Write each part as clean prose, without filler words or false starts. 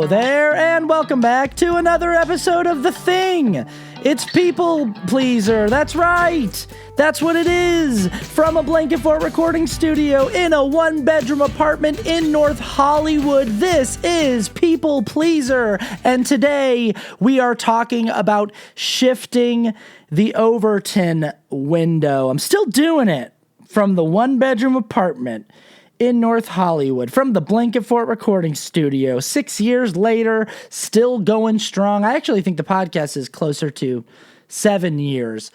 Hello there, and welcome back to another episode of The Thing. It's People Pleaser. That's right. That's what it is. From a Blanket Fort recording studio in a one-bedroom apartment in North Hollywood, this is People Pleaser. And today we are talking about shifting the Overton window. I'm still doing it from the one-bedroom apartment in North Hollywood, from the Blanket Fort recording studio. 6 years later, still going strong. I actually think the podcast is closer to 7 years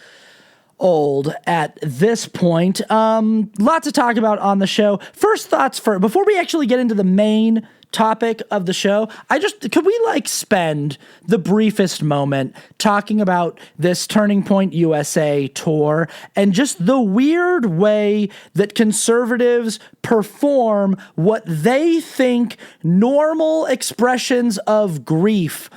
old at this point. Lots to talk about on the show. First thoughts before we actually get into the main topic of the show, could we spend the briefest moment talking about this Turning Point USA tour and just the weird way that conservatives perform what they think normal expressions of grief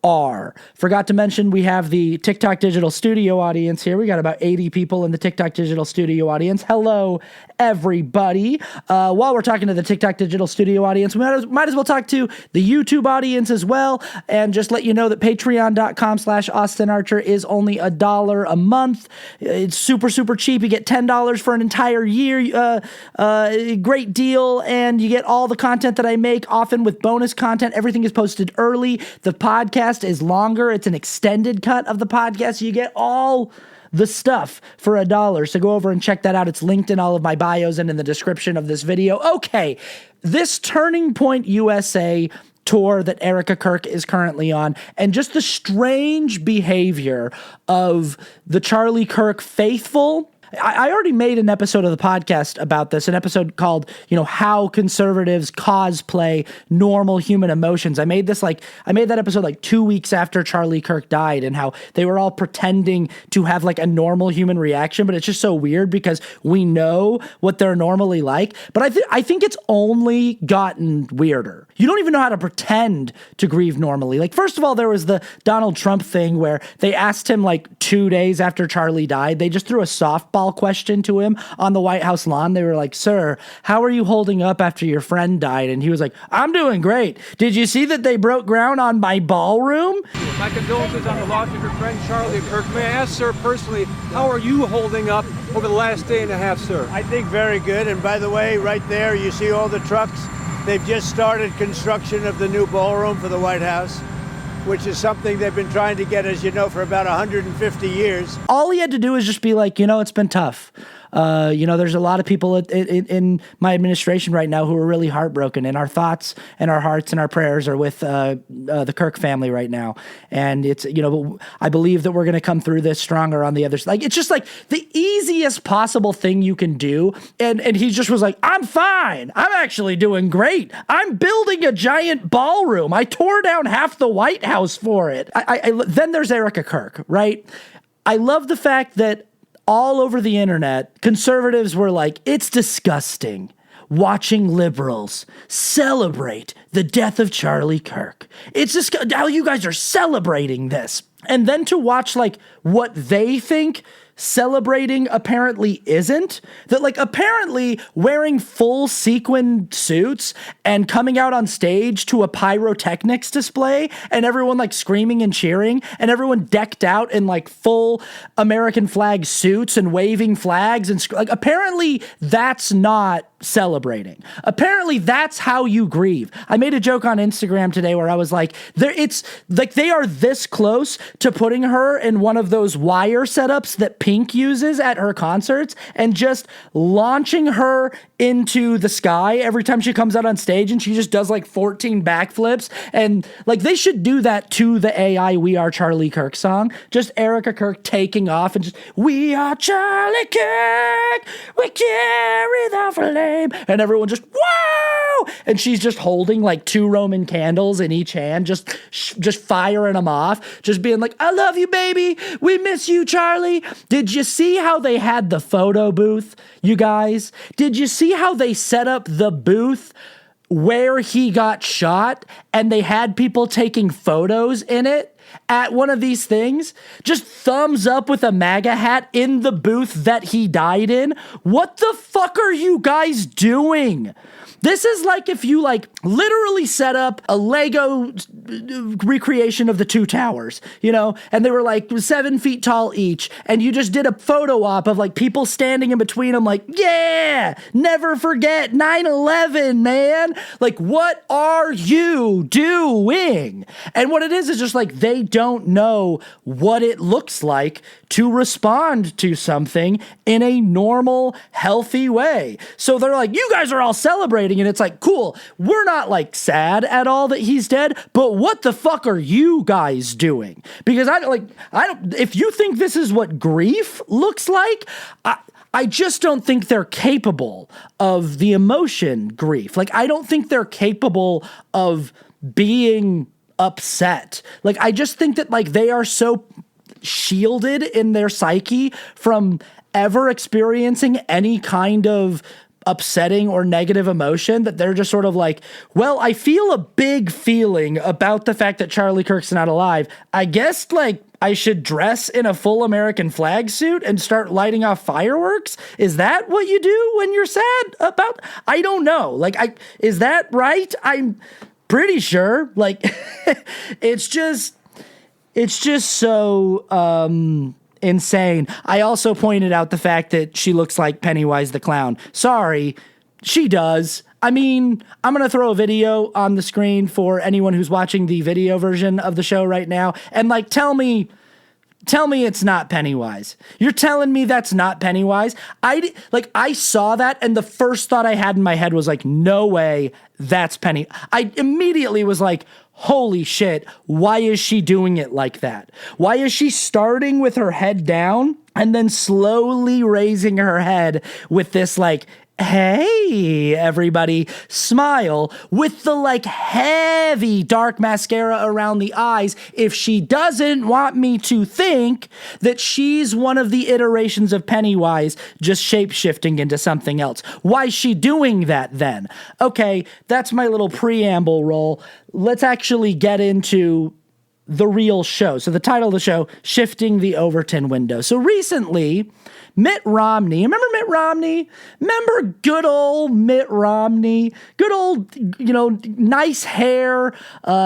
are. Forgot to mention we have the TikTok Digital Studio audience here. We got about 80 people in the TikTok Digital Studio audience. Hello, everybody. While we're talking to the TikTok Digital Studio audience, we might as well talk to the YouTube audience as well, and just let you know that patreon.com/Austin Archer is only $1 a month. It's super, super cheap. You get $10 for an entire year. Great deal, and you get all the content that I make, often with bonus content. Everything is posted early. The podcast is longer. It's an extended cut of the podcast. You get all the stuff for $1. So go over and check that out. It's linked in all of my bios and in the description of this video. Okay, this Turning Point USA tour that Erica Kirk is currently on, and just the strange behavior of the Charlie Kirk faithful. I already made an episode of the podcast about this, an episode called, How Conservatives Cosplay Normal Human Emotions. I made that episode 2 weeks after Charlie Kirk died, and how they were all pretending to have a normal human reaction, but it's just so weird because we know what they're normally like. But I think it's only gotten weirder. You don't even know how to pretend to grieve normally. First of all, there was the Donald Trump thing where they asked him 2 days after Charlie died. They just threw a softball question to him on the White House lawn. They were like, "Sir, how are you holding up after your friend died?" And he was like, "I'm doing great. Did you see that they broke ground on my ballroom?" My condolences on the loss of your friend Charlie Kirk. May I ask, sir, personally, how are you holding up over the last day and a half, sir? I think very good. And by the way, right there, you see all the trucks. They've just started construction of the new ballroom for the White House, which is something they've been trying to get, as you know, for about 150 years. All he had to do is just be like, it's been tough. There's a lot of people in my administration right now who are really heartbroken, and our thoughts and our hearts and our prayers are with the Kirk family right now. And it's, I believe that we're going to come through this stronger on the other side. It's just the easiest possible thing you can do. And he just was like, "I'm fine. I'm actually doing great. I'm building a giant ballroom. I tore down half the White House for it." Then there's Erica Kirk, right? I love the fact that all over the internet, conservatives were like, "It's disgusting watching liberals celebrate the death of Charlie Kirk. It's just how you guys are celebrating this." And then to watch what they think celebrating apparently isn't, that apparently wearing full sequin suits and coming out on stage to a pyrotechnics display and everyone screaming and cheering and everyone decked out in full American flag suits and waving flags and apparently that's not celebrating. Apparently that's how you grieve. I made a joke on Instagram today where I was like, they are this close to putting her in one of those wire setups that Pink uses at her concerts and just launching her into the sky every time she comes out on stage, and she just does 14 backflips, and they should do that to the AI "We Are Charlie Kirk" song. Just Erica Kirk taking off and just, "We are Charlie Kirk, we carry the flame," and everyone just, "Wow!" And she's just holding 2 Roman candles in each hand, just firing them off, just being like, "I love you, baby. We miss you, Charlie." Did you see how they had the photo booth, you guys? Did you see how they set up the booth where he got shot and they had people taking photos in it? at one of these things, just thumbs up with a MAGA hat in the booth that he died in. What the fuck are you guys doing? This is like if you like literally set up a Lego recreation of the Two Towers, you know, and they were like 7 feet tall each, and you just did a photo op of like people standing in between them like, yeah, never forget 9/11, man. Like, what are you doing? And what it is just like they don't know what it looks like to respond to something in a normal, healthy way. So they're like, you guys are all celebrating, and it's like, cool, we're not like sad at all that he's dead, but what the fuck are you guys doing? Because I don't, if you think this is what grief looks like, I just don't think they're capable of the emotion grief. Like, I don't think they're capable of being upset. Like, I just think that like they are so shielded in their psyche from ever experiencing any kind of upsetting or negative emotion that they're just sort of like, well, I feel a big feeling about the fact that Charlie Kirk's not alive. I guess like I should dress in a full American flag suit and start lighting off fireworks. Is that what you do when you're sad about? I don't know. Like, is that right? I'm pretty sure. Like, it's just so insane. I also pointed out the fact that she looks like Pennywise the Clown. Sorry, she does. I mean, I'm going to throw a video on the screen for anyone who's watching the video version of the show right now, and like, tell me it's not Pennywise. You're telling me that's not Pennywise? I saw that, and the first thought I had in my head was like, no way, that's Penny. I immediately was like, holy shit, why is she doing it like that? Why is she starting with her head down and then slowly raising her head with this like, hey, everybody, smile with the like heavy dark mascara around the eyes if she doesn't want me to think that she's one of the iterations of Pennywise just shape-shifting into something else? Why is she doing that then? Okay, that's my little preamble roll. Let's actually get into the real show. So the title of the show, Shifting the Overton Window. So recently, Mitt Romney, remember Mitt Romney? Remember good old Mitt Romney? Good old, nice hair.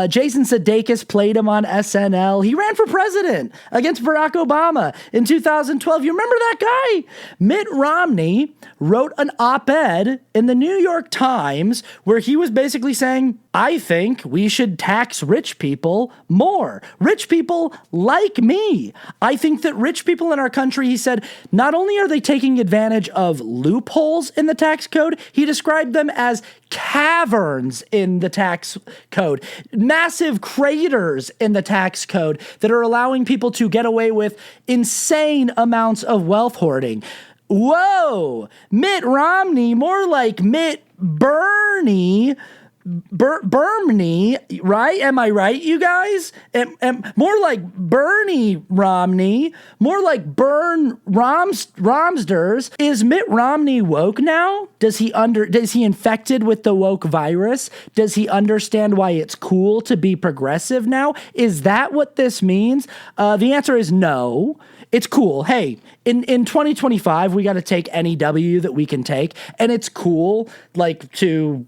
Jason Sudeikis played him on SNL. He ran for president against Barack Obama in 2012. You remember that guy? Mitt Romney wrote an op-ed in the New York Times where he was basically saying, I think we should tax rich people more. Rich people like me. I think that rich people in our country, he said, not only are they taking advantage of loopholes in the tax code, he described them as caverns in the tax code, massive craters in the tax code that are allowing people to get away with insane amounts of wealth hoarding. Whoa, Mitt Romney, more like Mitt Bernie. Bernie, right? Am I right, you guys? More like Bernie Romney, more like Bern Romsters. Is Mitt Romney woke now? Is he infected with the woke virus? Does he understand why it's cool to be progressive now? Is that what this means? The answer is no. It's cool. Hey, in 2025, we got to take any W that we can take, and it's cool, like, to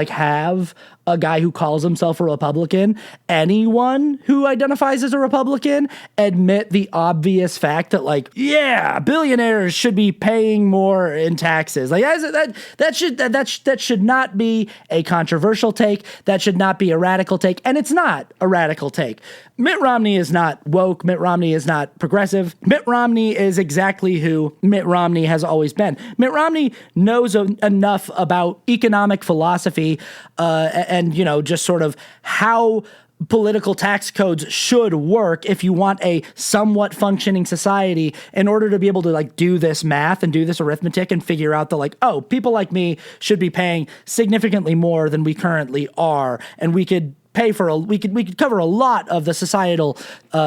have a guy who calls himself a Republican, anyone who identifies as a Republican, admit the obvious fact that, like, yeah, billionaires should be paying more in taxes. Like, that should not be a controversial take. That should not be a radical take, and it's not a radical take. Mitt Romney is not woke. Mitt Romney is not progressive. Mitt Romney is exactly who Mitt Romney has always been. Mitt Romney knows enough about economic philosophy and just sort of how political tax codes should work if you want a somewhat functioning society, in order to be able to like do this math and do this arithmetic and figure out that, like, oh, people like me should be paying significantly more than we currently are, and we could pay for we could cover a lot of the societal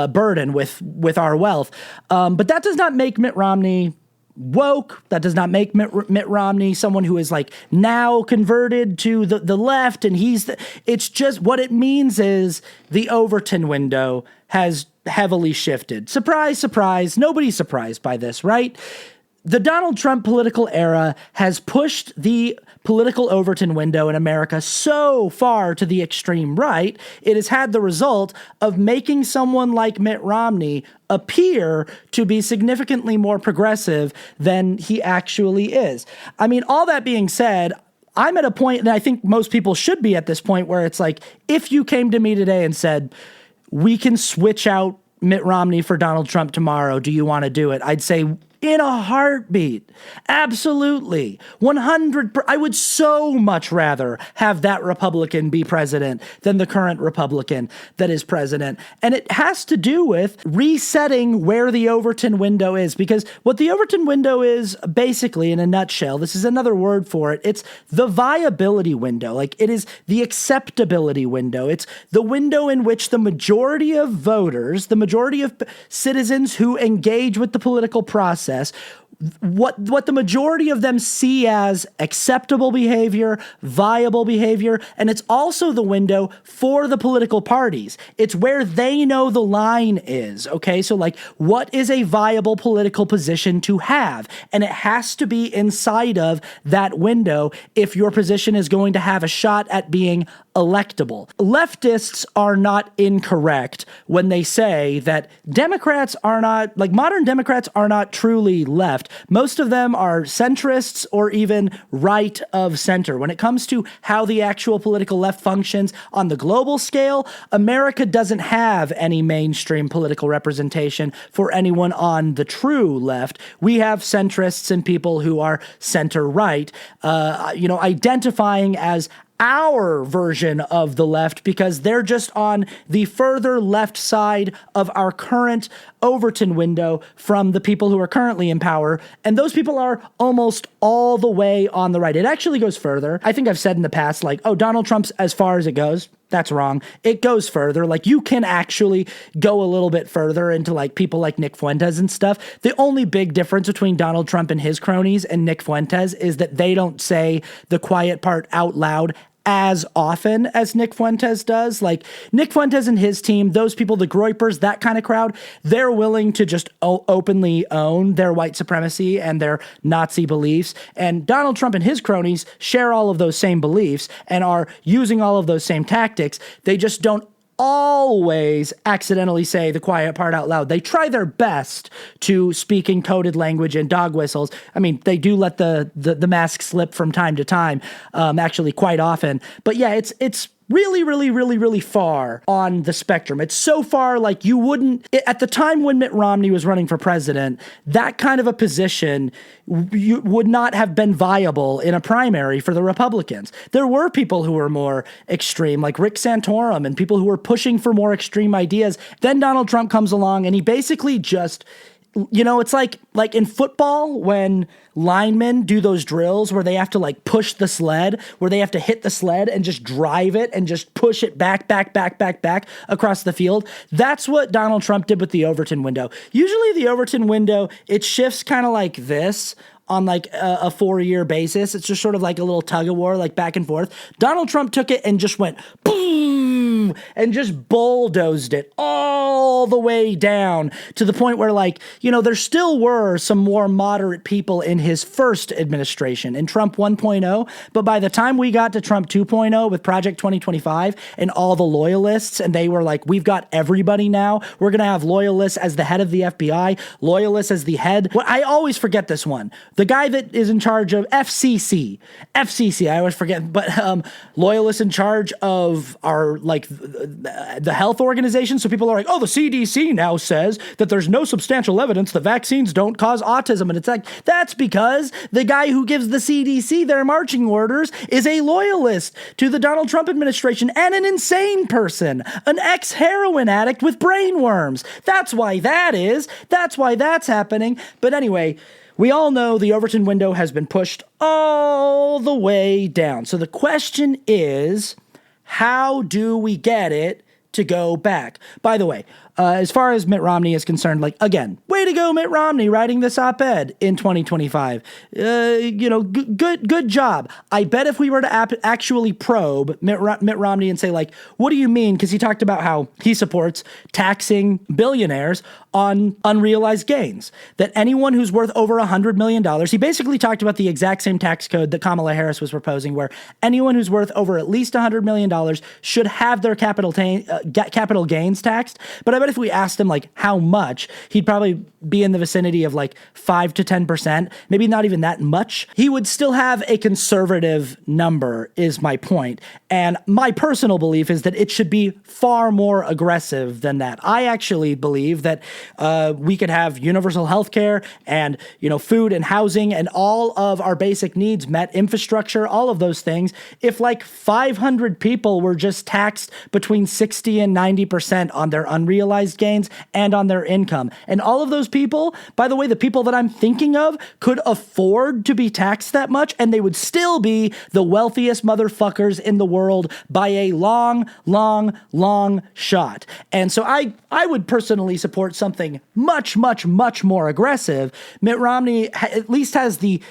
burden with our wealth. But that does not make Mitt Romney woke. That does not make Mitt Romney someone who is like now converted to the left. And it's just what it means is the Overton window has heavily shifted. Surprise, surprise. Nobody's surprised by this, right? The Donald Trump political era has pushed the political Overton window in America so far to the extreme right, it has had the result of making someone like Mitt Romney appear to be significantly more progressive than he actually is. I mean, all that being said, I'm at a point, and I think most people should be at this point, where it's like, if you came to me today and said, we can switch out Mitt Romney for Donald Trump tomorrow, do you want to do it? I'd say, in a heartbeat. Absolutely. 100%. I would so much rather have that Republican be president than the current Republican that is president. And it has to do with resetting where the Overton window is, because what the Overton window is, basically, in a nutshell, this is another word for it, it's the viability window. Like, it is the acceptability window. It's the window in which the majority of voters, the majority of citizens who engage with the political process, what the majority of them see as acceptable behavior, viable behavior, and it's also the window for the political parties. It's where they know the line is, okay? So, like, what is a viable political position to have? And it has to be inside of that window if your position is going to have a shot at being electable. Leftists are not incorrect when they say that Democrats are not, like, modern Democrats are not truly left. Most of them are centrists or even right of center. When it comes to how the actual political left functions on the global scale, America doesn't have any mainstream political representation for anyone on the true left. We have centrists and people who are center right, identifying as our version of the left because they're just on the further left side of our current Overton window from the people who are currently in power. And those people are almost all the way on the right. It actually goes further. I think I've said in the past, like, oh, Donald Trump's as far as it goes. That's wrong. It goes further. Like, you can actually go a little bit further into, like, people like Nick Fuentes and stuff. The only big difference between Donald Trump and his cronies and Nick Fuentes is that they don't say the quiet part out loud as often as Nick Fuentes does. Like, Nick Fuentes and his team, those people, the Groypers, that kind of crowd, they're willing to just openly own their white supremacy and their Nazi beliefs. And Donald Trump and his cronies share all of those same beliefs and are using all of those same tactics. They just don't always accidentally say the quiet part out loud. They try their best to speak in coded language and dog whistles. I mean, they do let the mask slip from time to time, actually quite often. But yeah, it's really, really, really, really far on the spectrum. It's so far, like, you wouldn't, at the time when Mitt Romney was running for president, that kind of a position would not have been viable in a primary for the Republicans. There were people who were more extreme, like Rick Santorum, and people who were pushing for more extreme ideas. Then Donald Trump comes along and he basically just, it's like in football when linemen do those drills where they have to, like, push the sled, where they have to hit the sled and just drive it and just push it back across the field. That's what Donald Trump did with the Overton window. Usually the Overton window, it shifts kind of like this on, like, a 4-year basis. It's just sort of like a little tug of war, like, back and forth. Donald Trump took it and just went boom and just bulldozed it all the way down to the point where, like, there still were some more moderate people in his first administration, in Trump 1.0. But by the time we got to Trump 2.0 with Project 2025 and all the loyalists, and they were like, we've got everybody now. We're going to have loyalists as the head of the FBI, loyalists as the head. I always forget this one. The guy that is in charge of FCC, I always forget, but loyalists in charge of our, like, the health organization. So people are like, oh, the CDC now says that there's no substantial evidence the vaccines don't cause autism. And it's like, that's because the guy who gives the CDC their marching orders is a loyalist to the Donald Trump administration and an insane person, an ex-heroin addict with brain worms. That's why that is. That's why that's happening. But anyway, we all know the Overton window has been pushed all the way down. So the question is, how do we get it to go back? By the way, as far as Mitt Romney is concerned, like, again, way to go, Mitt Romney, writing this op-ed in 2025. Good job. I bet if we were to actually probe Mitt Romney and say, like, what do you mean? Because he talked about how he supports taxing billionaires on unrealized gains, that anyone who's worth over $100 million, he basically talked about the exact same tax code that Kamala Harris was proposing, where anyone who's worth over at least $100 million should have their capital gains taxed. But I bet if we asked him, like, how much, he'd probably be in the vicinity of like 5 to 10%, maybe not even that much. He would still have a conservative number, is my point. And my personal belief is that it should be far more aggressive than that. I actually believe that we could have universal health care and, food and housing and all of our basic needs met, infrastructure, all of those things, if like 500 people were just taxed between 60 and 90% on their unrealized gains and on their income. And all of those people, by the way, the people that I'm thinking of could afford to be taxed that much, and they would still be the wealthiest motherfuckers in the world by a long, long, long shot. And so I would personally support something much, much, much more aggressive. Mitt Romney at least has the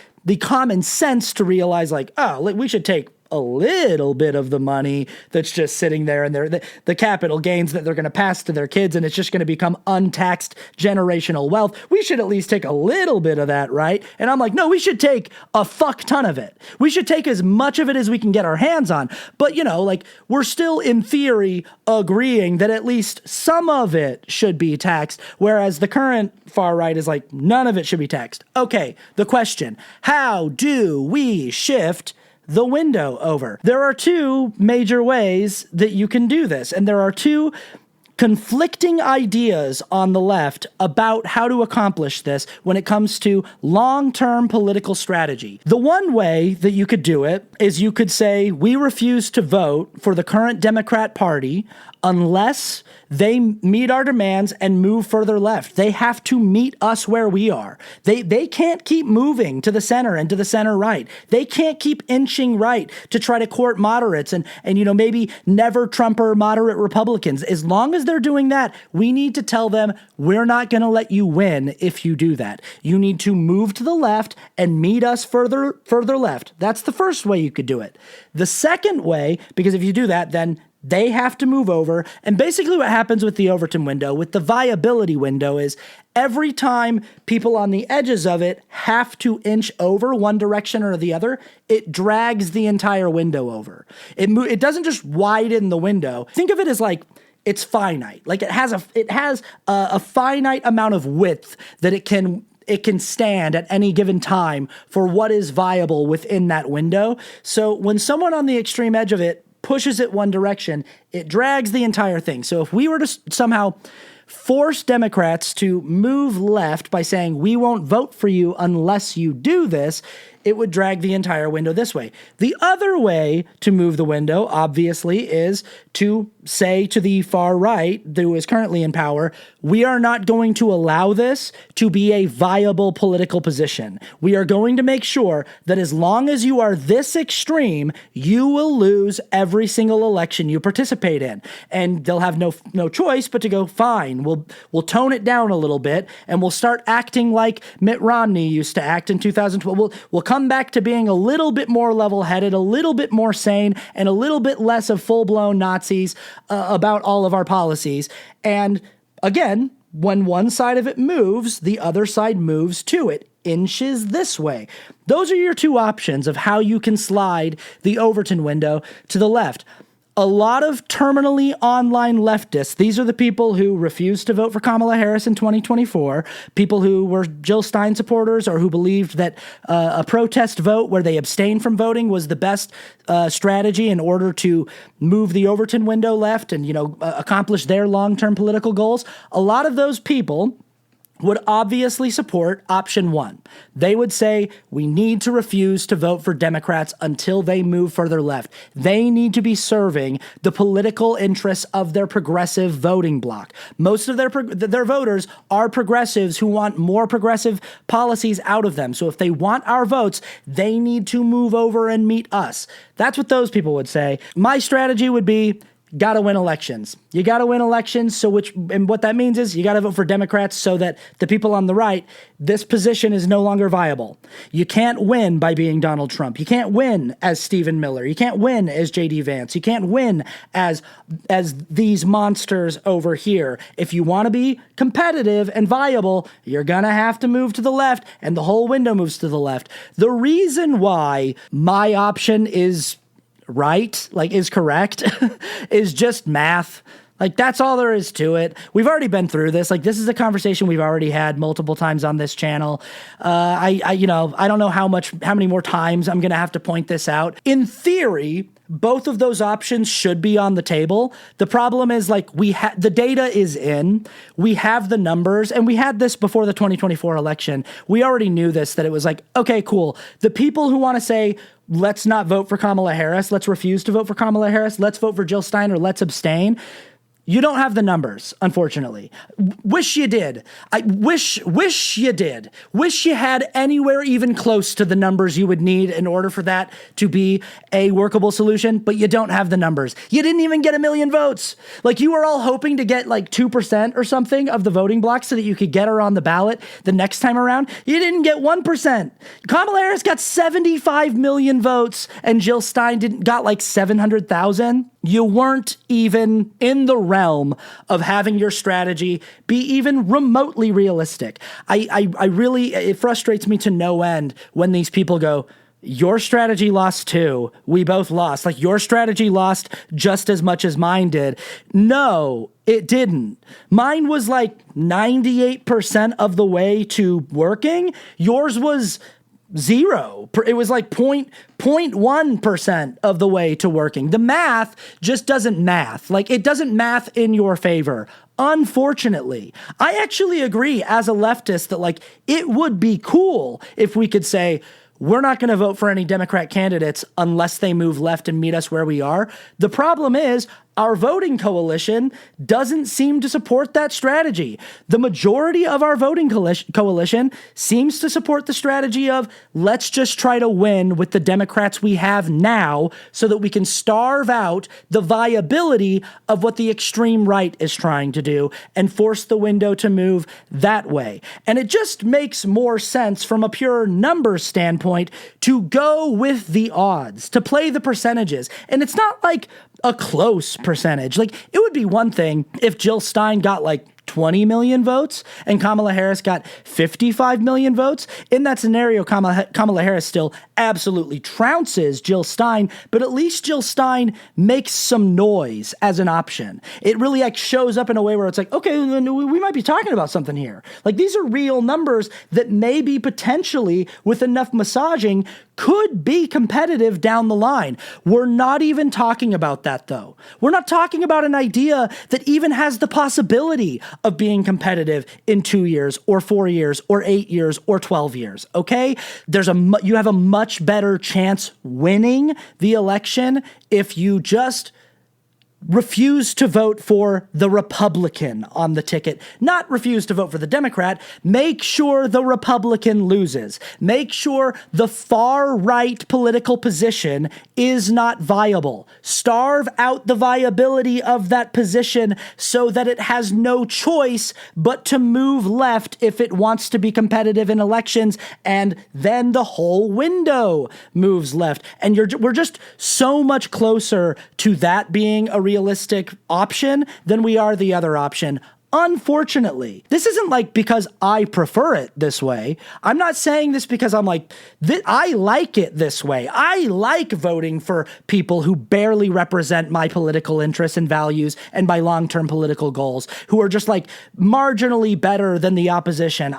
common sense to realize, like, we should take a little bit of the money that's just sitting there and the capital gains that they're going to pass to their kids, and it's just going to become untaxed generational wealth. We should at least take a little bit of that, right? And I'm like, no, we should take a fuck ton of it. We should take as much of it as we can get our hands on. But, we're still in theory agreeing that at least some of it should be taxed, whereas the current far right is like, none of it should be taxed. Okay, the question, how do we shift the window over? There are two major ways that you can do this, and there are two conflicting ideas on the left about how to accomplish this when it comes to long-term political strategy. The one way that you could do it is you could say, we refuse to vote for the current Democrat Party unless they meet our demands and move further left. They have to meet us where we are. They can't keep moving to the center and to the center right. They can't keep inching right to try to court moderates and maybe never Trumper moderate Republicans. As long as they're doing that, we need to tell them, we're not going to let you win if you do that. You need to move to the left and meet us further left. That's the first way you could do it. The second way, because if you do that, then they have to move over. And basically what happens with the Overton window, with the viability window, is every time people on the edges of it have to inch over one direction or the other, it drags the entire window over. It doesn't just widen the window. Think of it as like, it's finite. Like it has a finite amount of width that it can stand at any given time for what is viable within that window. So when someone on the extreme edge of it pushes it one direction, it drags the entire thing. So if we were to somehow force Democrats to move left by saying, we won't vote for you unless you do this, it would drag the entire window this way. The other way to move the window, obviously, is to say to the far right, who is currently in power, we are not going to allow this to be a viable political position. We are going to make sure that as long as you are this extreme, you will lose every single election you participate in. And they'll have no choice but to go, fine, we'll tone it down a little bit, and we'll start acting like Mitt Romney used to act in 2012. We'll come back to being a little bit more level-headed, a little bit more sane, and a little bit less of full-blown Nazis about all of our policies. And again, when one side of it moves, the other side moves to it, inches this way. Those are your two options of how you can slide the Overton window to the left. A lot of terminally online leftists, these are the people who refused to vote for Kamala Harris in 2024, people who were Jill Stein supporters or who believed that a protest vote where they abstained from voting was the best strategy in order to move the Overton window left and, accomplish their long-term political goals. A lot of those people would obviously support option one. They would say, we need to refuse to vote for Democrats until they move further left. They need to be serving the political interests of their progressive voting bloc. Most of their voters are progressives who want more progressive policies out of them. So if they want our votes, they need to move over and meet us. That's what those people would say. My strategy would be, got to win elections. You got to win elections. And what that means is you got to vote for Democrats so that the people on the right, this position is no longer viable. You can't win by being Donald Trump. You can't win as Stephen Miller. You can't win as JD Vance. You can't win as these monsters over here. If you want to be competitive and viable, you're going to have to move to the left, and the whole window moves to the left. The reason why my option is right, is correct, is just math. That's all there is to it. We've already been through this. This is a conversation we've already had multiple times on this channel. I don't know how many more times I'm going to have to point this out. In theory, both of those options should be on the table. The problem is the data is in, we have the numbers, and we had this before the 2024 election. We already knew this, that it was okay, cool. The people who want to say, let's not vote for Kamala Harris, let's refuse to vote for Kamala Harris, let's vote for Jill Stein, or let's abstain. You don't have the numbers, unfortunately. Wish you did. I wish you did. Wish you had anywhere even close to the numbers you would need in order for that to be a workable solution, but you don't have the numbers. You didn't even get 1 million votes. You were all hoping to get 2% or something of the voting block so that you could get her on the ballot the next time around. You didn't get 1%. Kamala Harris got 75 million votes and Jill Stein got 700,000. You weren't even in the realm of having your strategy be even remotely realistic. It frustrates me to no end when these people go, your strategy lost too. We both lost. Your strategy lost just as much as mine did. No, it didn't. Mine was 98% of the way to working. Yours was 0. It was 0.1% of the way to working. The math just doesn't math. It doesn't math in your favor. Unfortunately, I actually agree as a leftist that it would be cool if we could say, we're not going to vote for any Democrat candidates unless they move left and meet us where we are. The problem is our voting coalition doesn't seem to support that strategy. The majority of our voting coalition seems to support the strategy of let's just try to win with the Democrats we have now so that we can starve out the viability of what the extreme right is trying to do and force the window to move that way. And it just makes more sense from a pure numbers standpoint to go with the odds, to play the percentages. And it's not a close percentage. It would be one thing if Jill Stein got 20 million votes and Kamala Harris got 55 million votes. In that scenario, Kamala Harris still absolutely trounces Jill Stein, but at least Jill Stein makes some noise as an option. It really shows up in a way where it's okay, we might be talking about something here. These are real numbers that maybe potentially with enough massaging could be competitive down the line. We're not even talking about that though. We're not talking about an idea that even has the possibility of being competitive in 2 years or 4 years or 8 years or 12 years, okay? You have a much better chance winning the election if you just refuse to vote for the Republican on the ticket, not refuse to vote for the Democrat. Make sure the Republican loses. Make sure the far right political position is not viable. Starve out the viability of that position so that it has no choice but to move left if it wants to be competitive in elections, and then the whole window moves left. And we're just so much closer to that being a realistic option than we are the other option. Unfortunately, this isn't because I prefer it this way. I'm not saying this because I'm I like it this way. I like voting for people who barely represent my political interests and values and my long-term political goals, who are just marginally better than the opposition.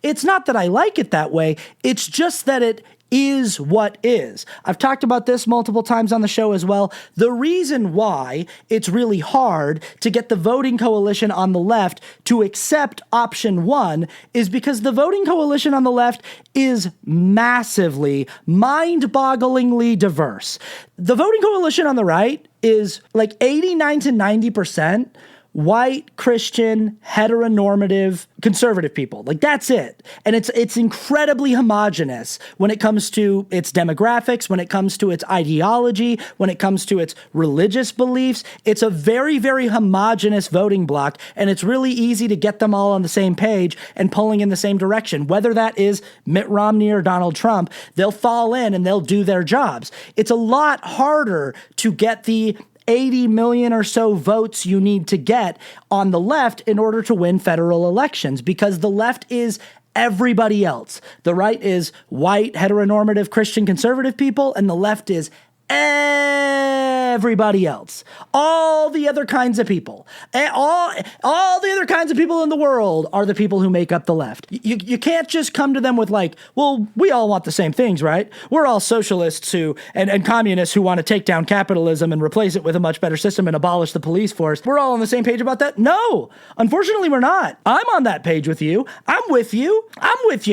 It's not that I like it that way. It's just that it is what is. I've talked about this multiple times on the show as well. The reason why it's really hard to get the voting coalition on the left to accept option one is because the voting coalition on the left is massively, mind-bogglingly diverse. The voting coalition on the right is 89 to 90% white, Christian, heteronormative, conservative people. Like, that's it. And it's incredibly homogenous when it comes to its demographics, when it comes to its ideology, when it comes to its religious beliefs. It's a very, very homogenous voting bloc, and it's really easy to get them all on the same page and pulling in the same direction. Whether that is Mitt Romney or Donald Trump, they'll fall in and they'll do their jobs. It's a lot harder to get the 80 million or so votes you need to get on the left in order to win federal elections, because the left is everybody else. The right is white, heteronormative, Christian, conservative people, and the left is everybody else. All the other kinds of people. All the other kinds of people in the world are the people who make up the left. You can't just come to them with like, well, we all want the same things, right? We're all socialists and communists who want to take down capitalism and replace it with a much better system and abolish the police force. We're all on the same page about that? No, unfortunately we're not. I'm on that page with you. I'm with you,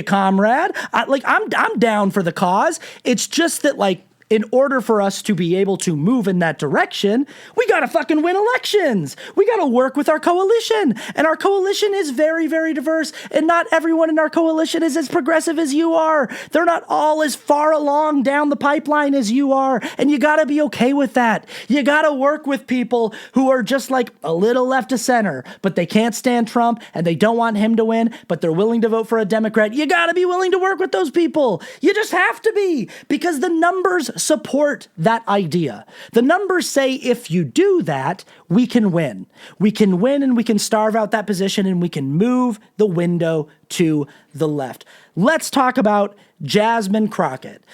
comrade. I'm down for the cause. It's just that, like, in order for us to be able to move in that direction, we gotta fucking win elections. We gotta work with our coalition. And our coalition is very, very diverse. And not everyone in our coalition is as progressive as you are. They're not all as far along down the pipeline as you are. And you gotta be okay with that. You gotta work with people who are just like a little left of center, but they can't stand Trump and they don't want him to win, but they're willing to vote for a Democrat. You gotta be willing to work with those people. You just have to be, because the numbers support that idea. The numbers say if you do that, we can win. We can win, and we can starve out that position, and we can move the window to the left. Let's talk about Jasmine Crockett.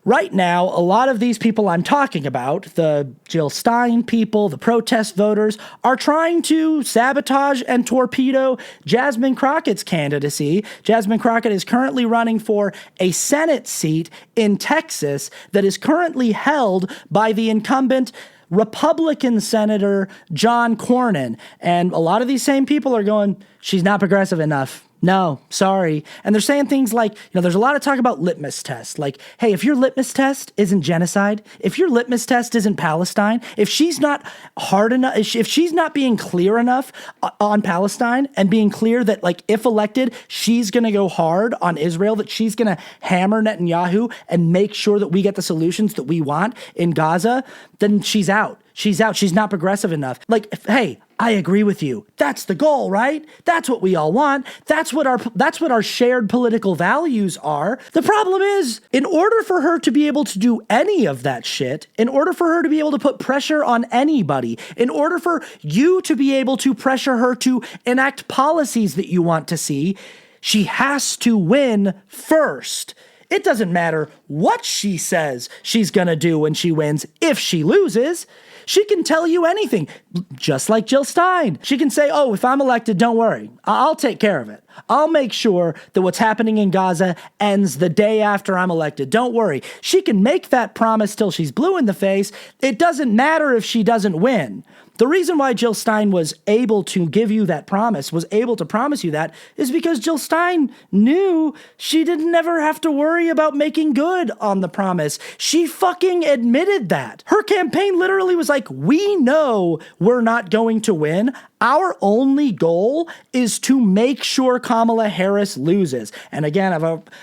Right now, a lot of these people I'm talking about, the Jill Stein people, the protest voters, are trying to sabotage and torpedo Jasmine Crockett's candidacy. Jasmine Crockett is currently running for a Senate seat in Texas that is currently held by the incumbent Republican Senator John Cornyn. And a lot of these same people are going, she's not progressive enough. No, sorry. And they're saying things like, there's a lot of talk about litmus tests. Like, hey, if your litmus test isn't genocide, if your litmus test isn't Palestine, if she's not hard enough, if she's not being clear enough on Palestine and being clear that, like, if elected, she's going to go hard on Israel, that she's going to hammer Netanyahu and make sure that we get the solutions that we want in Gaza, then she's out. She's out. She's not progressive enough. Like, hey, I agree with you. That's the goal, right? That's what we all want. That's what our shared political values are. The problem is, in order for her to be able to do any of that shit, in order for her to be able to put pressure on anybody, in order for you to be able to pressure her to enact policies that you want to see, she has to win first. It doesn't matter what she says she's gonna do when she wins. If she loses, she can tell you anything, just like Jill Stein. She can say, oh, if I'm elected, don't worry. I'll take care of it. I'll make sure that what's happening in Gaza ends the day after I'm elected. Don't worry. She can make that promise till she's blue in the face. It doesn't matter if she doesn't win. The reason why Jill Stein was able to give you that promise, was able to promise you that, is because Jill Stein knew she didn't ever have to worry about making good on the promise. She fucking admitted that. Her campaign literally was like, we know we're not going to win. Our only goal is to make sure Kamala Harris loses. And again,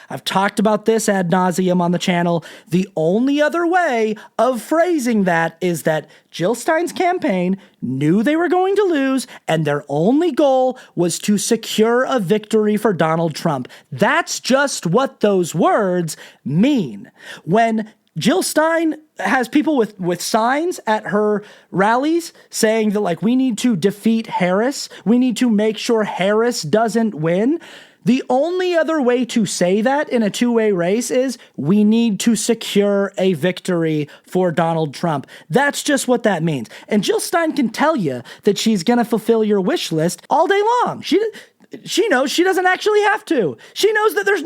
I've talked about this ad nauseum on the channel. The only other way of phrasing that is that Jill Stein's campaign knew they were going to lose, and their only goal was to secure a victory for Donald Trump. That's just what those words mean. When Jill Stein has people with signs at her rallies saying that, like, we need to defeat Harris, we need to make sure Harris doesn't win. The only other way to say that in a two-way race is we need to secure a victory for Donald Trump. That's just what that means. And Jill Stein can tell you that she's going to fulfill your wish list all day long. She knows she doesn't actually have to. She knows that there's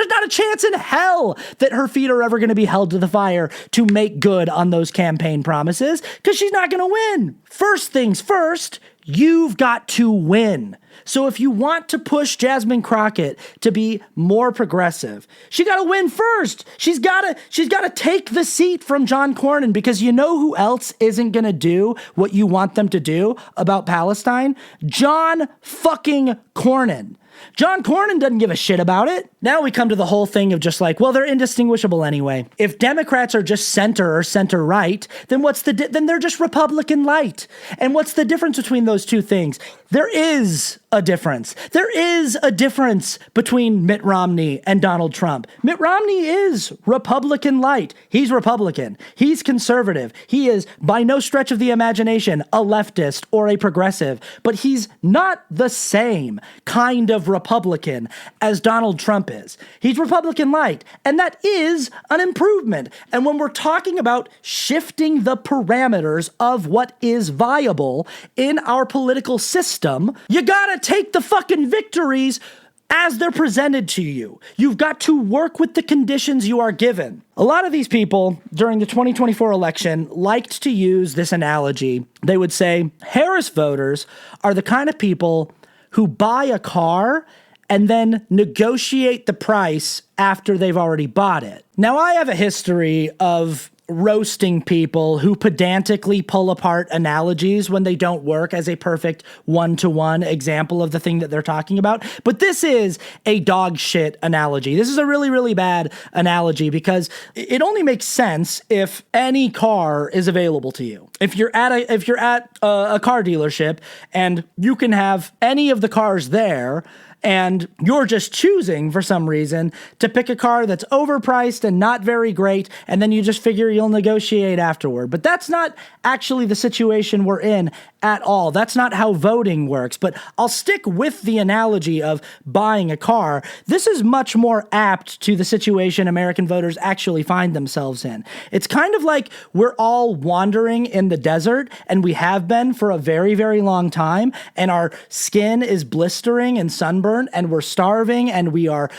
not a chance in hell that her feet are ever going to be held to the fire to make good on those campaign promises, because she's not going to win. First things first, You've got to win. So if you want to push Jasmine Crockett to be more progressive, she got to win first. She's got to take the seat from John Cornyn, because you know who else isn't going to do what you want them to do about Palestine? John fucking Cornyn. John Cornyn doesn't give a shit about it. Now we come to the whole thing of just like, well, they're indistinguishable anyway. If Democrats are just center or center right, then then they're just Republican light. And what's the difference between those two things? There is a difference. There is a difference between Mitt Romney and Donald Trump. Mitt Romney is Republican light. He's Republican. He's conservative. He is, by no stretch of the imagination, a leftist or a progressive. But he's not the same kind of Republican as Donald Trump is. He's Republican light, and that is an improvement. And when we're talking about shifting the parameters of what is viable in our political system, you gotta take the fucking victories as they're presented to you. You've got to work with the conditions you are given. A lot of these people during the 2024 election liked to use this analogy. They would say, Harris voters are the kind of people who buy a car and then negotiate the price after they've already bought it. Now, I have a history of roasting people who pedantically pull apart analogies when they don't work as a perfect one-to-one example of the thing that they're talking about. But this is a dog shit analogy. This is a really, really bad analogy because it only makes sense if any car is available to you. If you're at a car dealership and you can have any of the cars there, and you're just choosing, for some reason, to pick a car that's overpriced and not very great, and then you just figure you'll negotiate afterward. But that's not actually the situation we're in at all. That's not how voting works. But I'll stick with the analogy of buying a car. This is much more apt to the situation American voters actually find themselves in. It's kind of like we're all wandering in the desert, and we have been for a very, very long time, and our skin is blistering and sunburned, and we're starving, and we are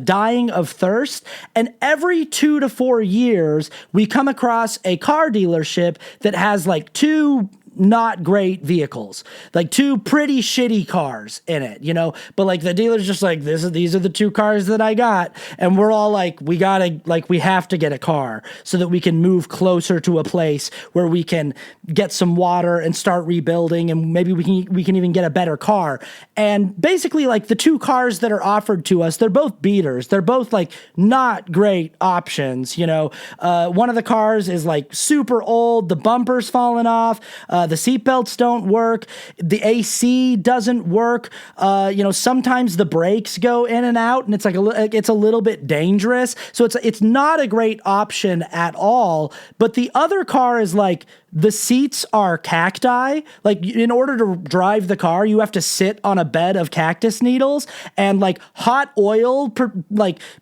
dying of thirst. And every 2 to 4 years, we come across a car dealership that has like two not great vehicles, like two pretty shitty cars in it, you know, but like the dealer's just like, these are the two cars that I got. And we're all like, we have to get a car so that we can move closer to a place where we can get some water and start rebuilding. And maybe we can even get a better car. And basically like the two cars that are offered to us, they're both beaters. They're both like not great options. You know, one of the cars is like super old. The bumper's fallen off. The seatbelts don't work. The AC doesn't work. Sometimes the brakes go in and out, and it's like it's a little bit dangerous. So it's not a great option at all. But the other car is like, the seats are cacti. Like, in order to drive the car, you have to sit on a bed of cactus needles, and like hot oil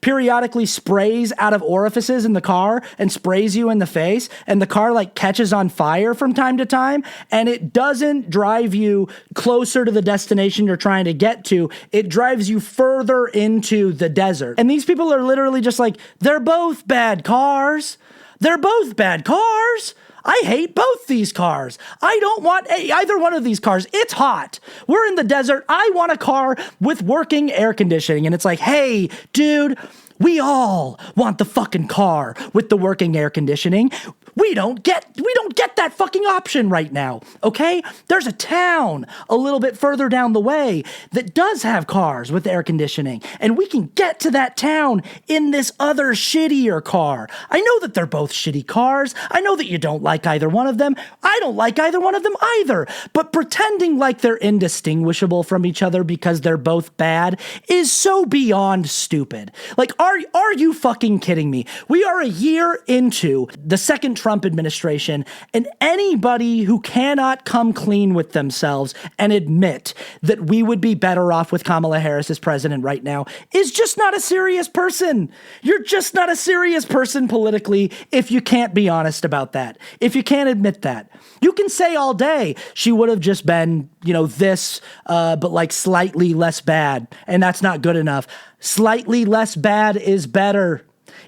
periodically sprays out of orifices in the car and sprays you in the face, and the car like catches on fire from time to time, and it doesn't drive you closer to the destination you're trying to get to. It drives you further into the desert. And these people are literally just like, they're both bad cars. They're both bad cars. I hate both these cars. I don't want either one of these cars. It's hot. We're in the desert. I want a car with working air conditioning. And it's like, hey, dude, we all want the fucking car with the working air conditioning. We don't get that fucking option right now, okay? There's a town a little bit further down the way that does have cars with air conditioning, and we can get to that town in this other shittier car. I know that they're both shitty cars. I know that you don't like either one of them. I don't like either one of them either. But pretending like they're indistinguishable from each other because they're both bad is so beyond stupid. Like, are you fucking kidding me? We are a year into the second Trump administration, and anybody who cannot come clean with themselves and admit that we would be better off with Kamala Harris as president right now is just not a serious person. You're just not a serious person politically if you can't be honest about that. If you can't admit that. You can say all day she would have just been, this, but like slightly less bad, and that's not good enough. Slightly less bad is better.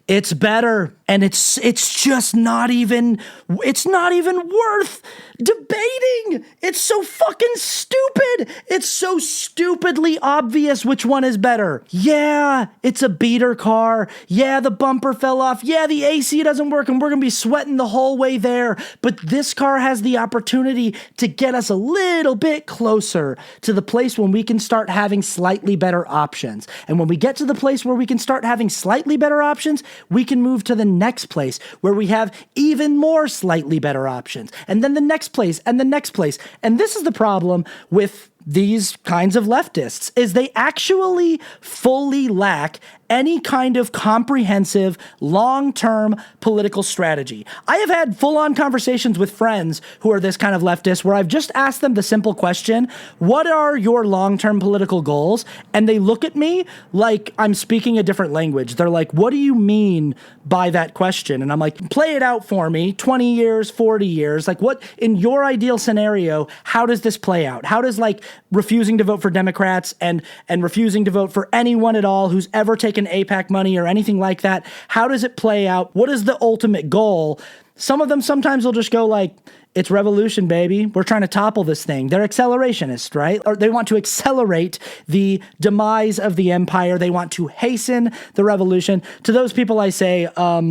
It's better. And it's just not even worth debating. It's so fucking stupid. It's so stupidly obvious which one is better. Yeah, it's a beater car. Yeah, the bumper fell off. Yeah, the AC doesn't work and we're going to be sweating the whole way there. But this car has the opportunity to get us a little bit closer to the place when we can start having slightly better options. And when we get to the place where we can start having slightly better options, we can move to the next place where we have even more slightly better options. And then the next place and the next place. And this is the problem with these kinds of leftists, is they actually fully lack any kind of comprehensive, long-term political strategy. I have had full-on conversations with friends who are this kind of leftist where I've just asked them the simple question, what are your long-term political goals? And they look at me like I'm speaking a different language. They're like, what do you mean by that question? And I'm like, play it out for me, 20 years, 40 years. Like, what, in your ideal scenario, how does this play out? How does, like, refusing to vote for Democrats and refusing to vote for anyone at all who's ever taken AIPAC money or anything like that, how does it play out? What is the ultimate goal? Some of them sometimes will just go like, it's revolution, baby. We're trying to topple this thing. They're accelerationists, right? Or they want to accelerate the demise of the empire. They want to hasten the revolution. To those people, I say,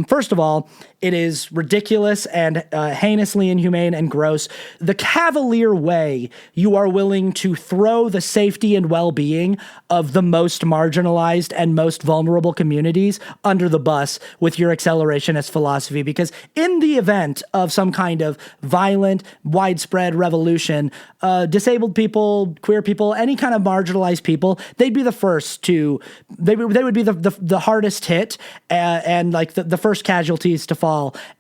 first of all, it is ridiculous and heinously inhumane and gross. The cavalier way you are willing to throw the safety and well-being of the most marginalized and most vulnerable communities under the bus with your accelerationist philosophy, because in the event of some kind of violent, widespread revolution, disabled people, queer people, any kind of marginalized people, they'd be the first to, they would be the hardest hit and like the first casualties to fall.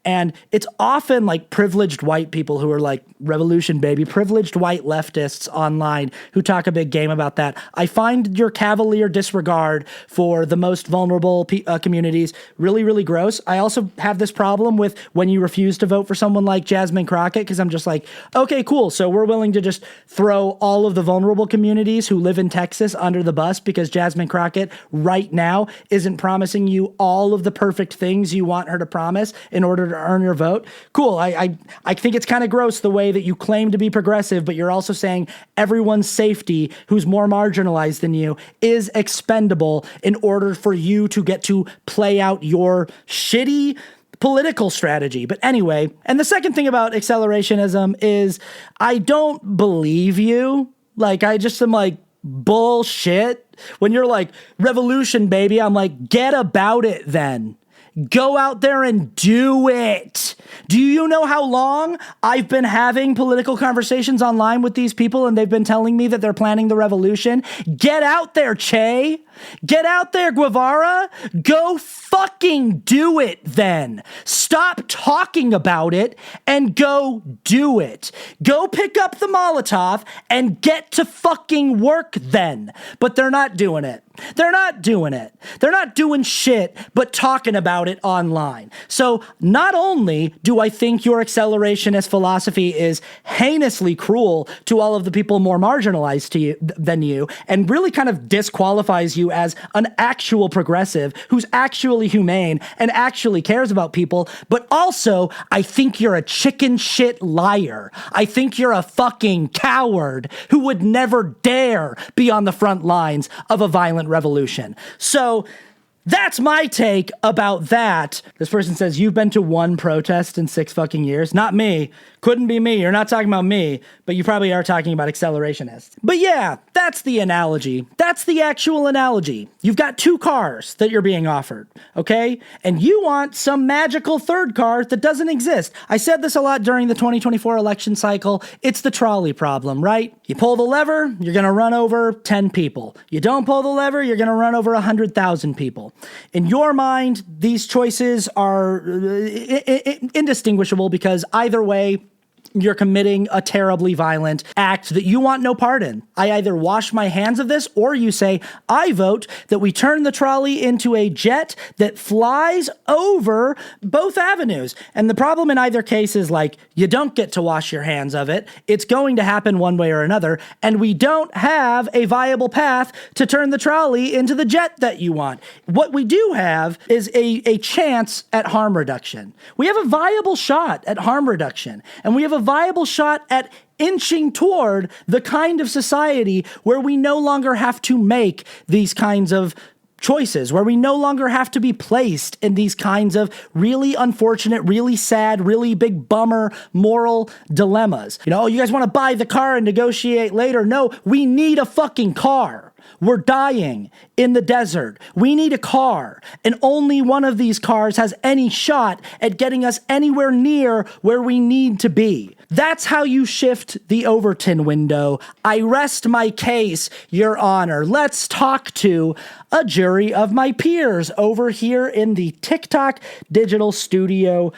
And it's often like privileged white people who are like, revolution, baby, privileged white leftists online who talk a big game about that. I find your cavalier disregard for the most vulnerable communities really, really gross. I also have this problem with when you refuse to vote for someone like Jasmine Crockett, because I'm just like, okay, cool. So we're willing to just throw all of the vulnerable communities who live in Texas under the bus because Jasmine Crockett right now isn't promising you all of the perfect things you want her to promise in order to earn your vote. Cool. I think it's kind of gross the way that you claim to be progressive, but you're also saying everyone's safety who's more marginalized than you is expendable in order for you to get to play out your shitty political strategy. But anyway, and the second thing about accelerationism is I don't believe you. Like, I just am like, bullshit. When you're like, revolution, baby, I'm like, get about it then. Go out there and do it. Do you know how long I've been having political conversations online with these people and they've been telling me that they're planning the revolution? Get out there, Che. Get out there, Guevara. Go fucking do it then. Stop talking about it and go do it. Go pick up the Molotov and get to fucking work then. But they're not doing it. They're not doing it. They're not doing shit but talking about it online. So not only do I think your accelerationist philosophy is heinously cruel to all of the people more marginalized than you and really kind of disqualifies you as an actual progressive who's actually humane and actually cares about people, but also I think you're a chicken shit liar. I think you're a fucking coward who would never dare be on the front lines of a violent revolution. So that's my take about that. This person says, you've been to one protest in 6 fucking years. Not me. Couldn't be me. You're not talking about me, but you probably are talking about accelerationists. But yeah, that's the analogy. That's the actual analogy. You've got 2 cars that you're being offered, okay? And you want some magical third car that doesn't exist. I said this a lot during the 2024 election cycle. It's the trolley problem, right? You pull the lever, you're going to run over 10 people. You don't pull the lever, you're going to run over 100,000 people. In your mind, these choices are indistinguishable because either way, you're committing a terribly violent act that you want no part in. I either wash my hands of this, or you say, I vote that we turn the trolley into a jet that flies over both avenues. And the problem in either case is like, you don't get to wash your hands of it. It's going to happen one way or another. And we don't have a viable path to turn the trolley into the jet that you want. What we do have is a chance at harm reduction. We have a viable shot at harm reduction. And we have a viable shot at inching toward the kind of society where we no longer have to make these kinds of choices, where we no longer have to be placed in these kinds of really unfortunate, really sad, really big bummer moral dilemmas. You know, you guys want to buy the car and negotiate later. No, we need a fucking car. We're dying in the desert. We need a car, and only one of these cars has any shot at getting us anywhere near where we need to be. That's how you shift the Overton window. I rest my case, Your Honor. Let's talk to a jury of my peers over here in the TikTok Digital Studio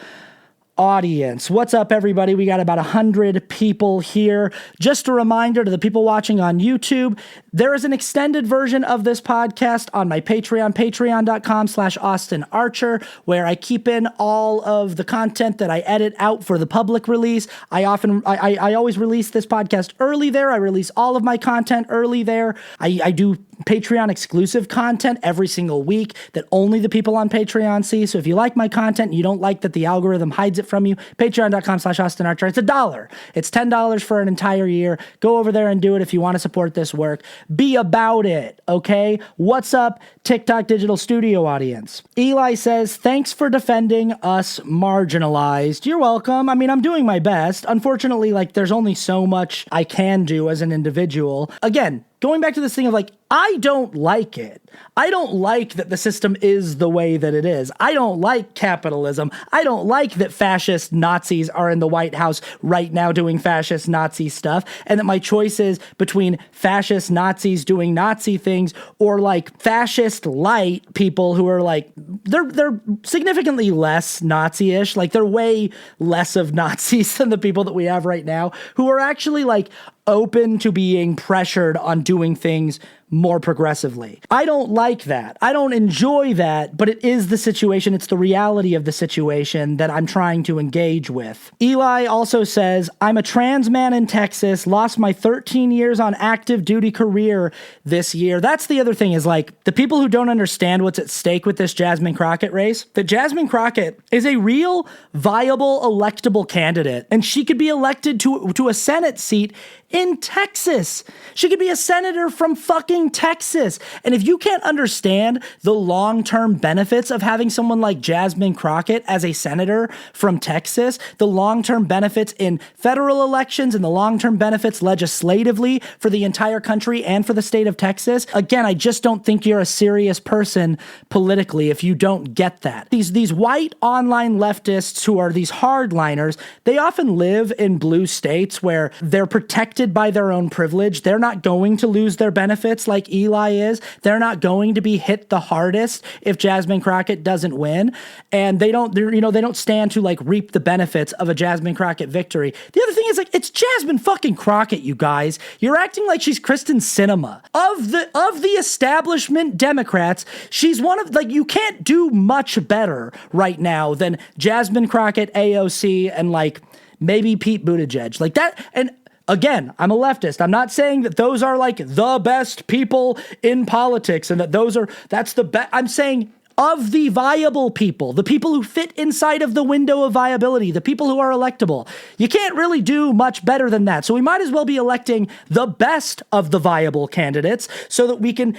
audience. What's up, everybody? We got about 100 people here. Just a reminder to the people watching on YouTube, there is an extended version of this podcast on my Patreon, patreon.com/Austin Archer, where I keep in all of the content that I edit out for the public release. I always release this podcast early there. I release all of my content early there. I do Patreon exclusive content every single week that only the people on Patreon see. So if you like my content and you don't like that the algorithm hides it from you, patreon.com/Austin Archer. It's $1. It's $10 for an entire year. Go over there and do it if you want to support this work. Be about it, okay? What's up, TikTok Digital Studio audience? Eli says, thanks for defending us marginalized. You're welcome. I mean, I'm doing my best. Unfortunately, like, there's only so much I can do as an individual. Again, going back to this thing of like, I don't like it. I don't like that the system is the way that it is. I don't like capitalism. I don't like that fascist Nazis are in the White House right now doing fascist Nazi stuff, and that my choice is between fascist Nazis doing Nazi things or like fascist light people who are like, they're significantly less Nazi-ish. Like, they're way less of Nazis than the people that we have right now, who are actually like open to being pressured on doing things more progressively. I don't like that. I don't enjoy that, but it is the situation. It's the reality of the situation that I'm trying to engage with. Eli also says, I'm a trans man in Texas, lost my 13 years on active duty career this year. That's the other thing, is like, the people who don't understand what's at stake with this Jasmine Crockett race, that Jasmine Crockett is a real viable electable candidate, and she could be elected to a Senate seat in Texas. She could be a senator from fucking Texas. And if you can't understand the long-term benefits of having someone like Jasmine Crockett as a senator from Texas, the long-term benefits in federal elections and the long-term benefits legislatively for the entire country and for the state of Texas, again, I just don't think you're a serious person politically if you don't get that. These white online leftists who are these hardliners, they often live in blue states where they're protected by their own privilege. They're not going to lose their benefits like Eli is. They're not going to be hit the hardest if Jasmine Crockett doesn't win. And they don't stand to like reap the benefits of a Jasmine Crockett victory. The other thing is, like, it's Jasmine fucking Crockett, you guys. You're acting like she's Kristen Sinema. Of the establishment Democrats, she's one of, like, you can't do much better right now than Jasmine Crockett, AOC, and like maybe Pete Buttigieg. Like that. And again, I'm a leftist. I'm not saying that those are like the best people in politics and that's the best. I'm saying of the viable people, the people who fit inside of the window of viability, the people who are electable, you can't really do much better than that. So we might as well be electing the best of the viable candidates so that we can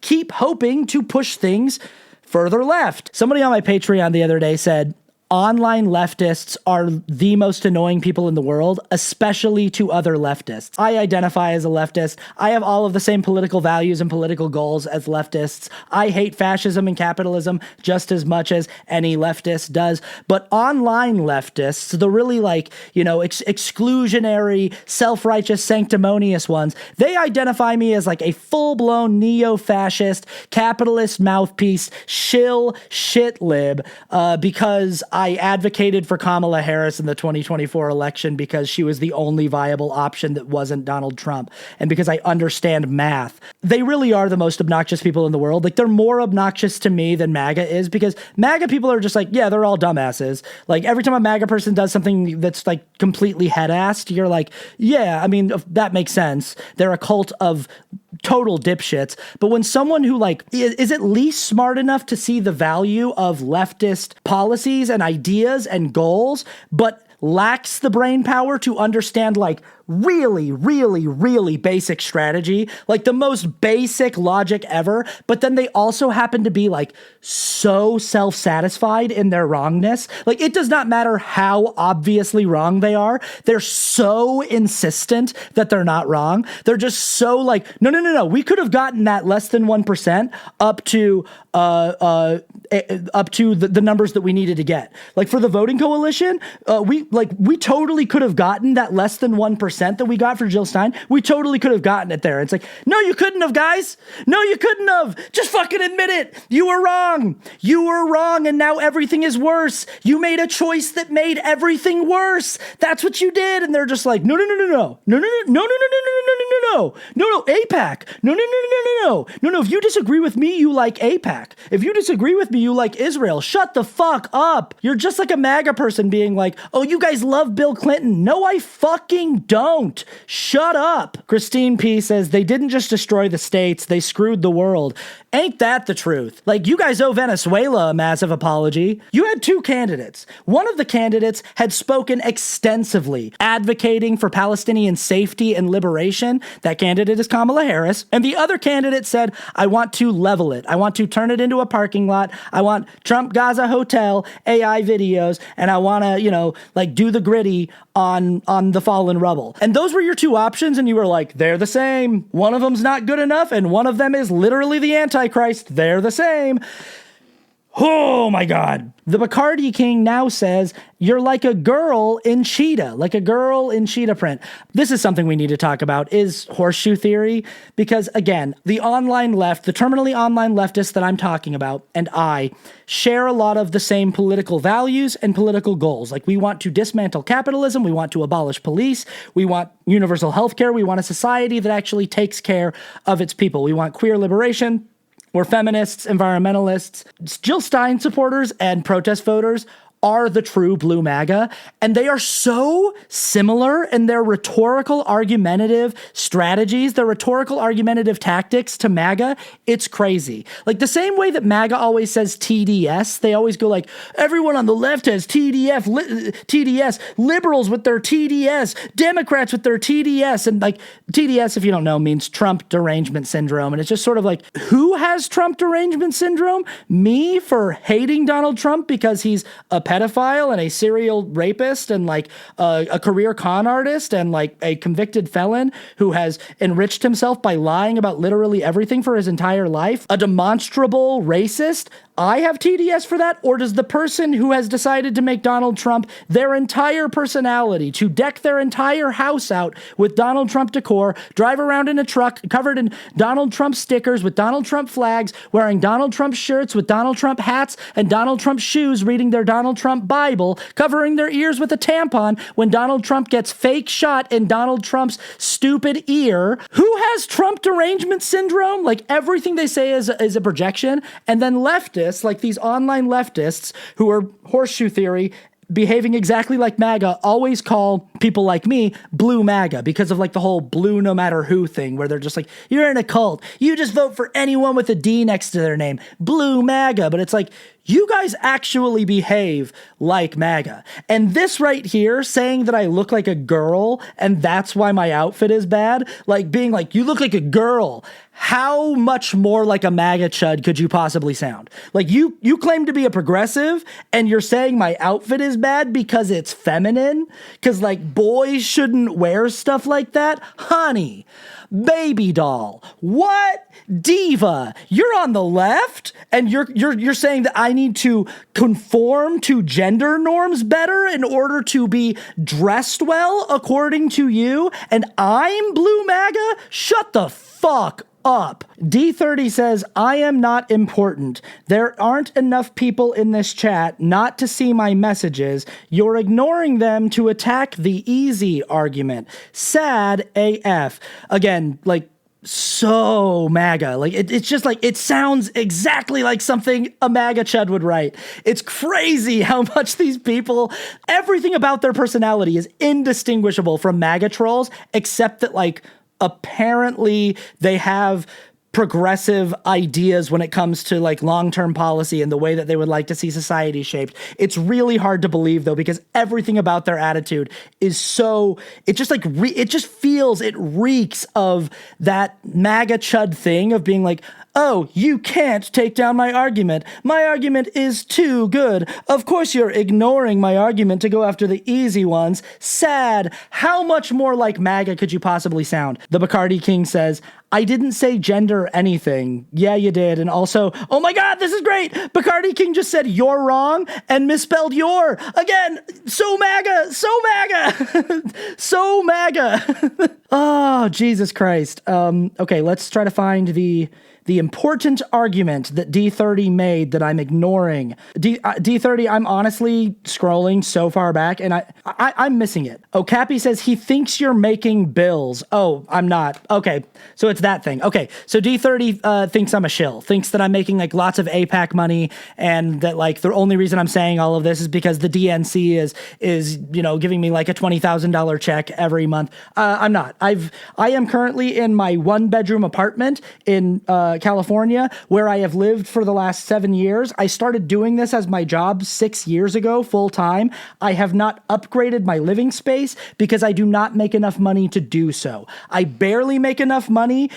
keep hoping to push things further left. Somebody on my Patreon the other day said, online leftists are the most annoying people in the world, especially to other leftists. I identify as a leftist. I have all of the same political values and political goals as leftists. I hate fascism and capitalism just as much as any leftist does. But online leftists, the really exclusionary, self-righteous, sanctimonious ones, they identify me as like a full-blown neo-fascist, capitalist mouthpiece, shill, shit lib, because I advocated for Kamala Harris in the 2024 election because she was the only viable option that wasn't Donald Trump. And because I understand math. They really are the most obnoxious people in the world. Like, they're more obnoxious to me than MAGA is, because MAGA people are just like, yeah, they're all dumbasses. Like, every time a MAGA person does something that's like completely head-assed, you're like, yeah, I mean, that makes sense. They're a cult of total dipshits. But when someone who like is at least smart enough to see the value of leftist policies and ideas and goals, but lacks the brain power to understand like really, really, really basic strategy, like the most basic logic ever, but then they also happen to be like so self-satisfied in their wrongness. Like, it does not matter how obviously wrong they are. They're so insistent that they're not wrong. They're just so like, no. We could have gotten that less than 1% up to the numbers that we needed to get. Like, for the voting coalition, we totally could have gotten that less than 1% that we got for Jill Stein. We totally could have gotten it there. It's like, no, you couldn't have, guys. No, you couldn't have. Just fucking admit it. You were wrong. You were wrong, and now everything is worse. You made a choice that made everything worse. That's what you did. And they're just like, no, AIPAC. No. If you disagree with me, you like AIPAC. If you disagree with me, you like Israel. Shut the fuck up. You're just like a MAGA person being like, oh, you guys love Bill Clinton. No, I fucking don't. Shut up. Christine P. says, they didn't just destroy the states, they screwed the world. Ain't that the truth? Like, you guys owe Venezuela a massive apology. You had two candidates. One of the candidates had spoken extensively, advocating for Palestinian safety and liberation. That candidate is Kamala Harris. And the other candidate said, I want to level it. I want to turn it into a parking lot. I want Trump Gaza Hotel, AI videos, and I want to, do the gritty on the fallen rubble. And those were your two options, and you were like, they're the same. One of them's not good enough, and one of them is literally the Antichrist. They're the same. Oh my God. The Bacardi King now says, you're like a girl in cheetah print. This is something we need to talk about, is horseshoe theory, because again, the online left, the terminally online leftists that I'm talking about, and I share a lot of the same political values and political goals. Like, we want to dismantle capitalism. We want to abolish police. We want universal healthcare. We want a society that actually takes care of its people. We want queer liberation. We're feminists, environmentalists. Jill Stein supporters and protest voters are the true blue MAGA, and they are so similar in their rhetorical argumentative strategies, their rhetorical argumentative tactics to MAGA. It's crazy. Like, the same way that MAGA always says TDS, they always go like, everyone on the left has TDS, liberals with their TDS, Democrats with their TDS, and like, TDS, if you don't know, means Trump derangement syndrome, and it's just sort of like, who has Trump derangement syndrome? Me, for hating Donald Trump because he's a pedophile and a serial rapist and like a career con artist and like a convicted felon who has enriched himself by lying about literally everything for his entire life, a demonstrable racist. I have TDS for that? Or does the person who has decided to make Donald Trump their entire personality, to deck their entire house out with Donald Trump decor, drive around in a truck covered in Donald Trump stickers with Donald Trump flags, wearing Donald Trump shirts with Donald Trump hats and Donald Trump shoes, reading their Donald Trump Bible, covering their ears with a tampon when Donald Trump gets fake shot in Donald Trump's stupid ear? Who has Trump derangement syndrome? Like, everything they say is a projection. And then leftists, like these online leftists who are horseshoe theory, behaving exactly like MAGA, always call people like me blue MAGA because of like the whole blue no matter who thing, where they're just like, you're in a cult. You just vote for anyone with a D next to their name. Blue MAGA. But it's like, you guys actually behave like MAGA. And this right here, saying that I look like a girl and that's why my outfit is bad, like being like, you look like a girl. How much more like a MAGA chud could you possibly sound? Like, you claim to be a progressive and you're saying my outfit is bad because it's feminine? Because like boys shouldn't wear stuff like that? Honey, baby doll, what? Diva, you're on the left and you're saying that I need to conform to gender norms better in order to be dressed well according to you, and I'm blue MAGA? Shut the fuck up. D30 says, I am not important. There aren't enough people in this chat not to see my messages. You're ignoring them to attack the easy argument. Sad AF. Again, like, so MAGA. Like, it's just like, it sounds exactly like something a MAGA chud would write. It's crazy how much these people, everything about their personality is indistinguishable from MAGA trolls, except that, like, apparently they have progressive ideas when it comes to like long-term policy and the way that they would like to see society shaped. It's really hard to believe though, because everything about their attitude is so, it just like, it just feels, it reeks of that MAGA chud thing of being like, oh, you can't take down my argument. My argument is too good. Of course you're ignoring my argument to go after the easy ones. Sad. How much more like MAGA could you possibly sound? The Bacardi King says, I didn't say gender anything. Yeah, you did. And also, oh my God, this is great. Bacardi King just said you're wrong and misspelled your. Again, so MAGA, so MAGA, so MAGA. Oh, Jesus Christ. Okay, let's try to find the important argument that D30 made that I'm ignoring. D30, I'm honestly scrolling so far back and I'm missing it. Oh, Cappy says he thinks you're making bills. Oh, I'm not. Okay, so it's that thing. Okay, so D30 thinks I'm a shill, thinks that I'm making like lots of APAC money and that like the only reason I'm saying all of this is because the DNC is you know, giving me like a $20,000 check every month. I'm not. I am currently in my 1-bedroom apartment in California, where I have lived for the last 7 years. I started doing this as my job 6 years ago, full time. I have not upgraded my living space because I do not make enough money to do so. I barely make enough money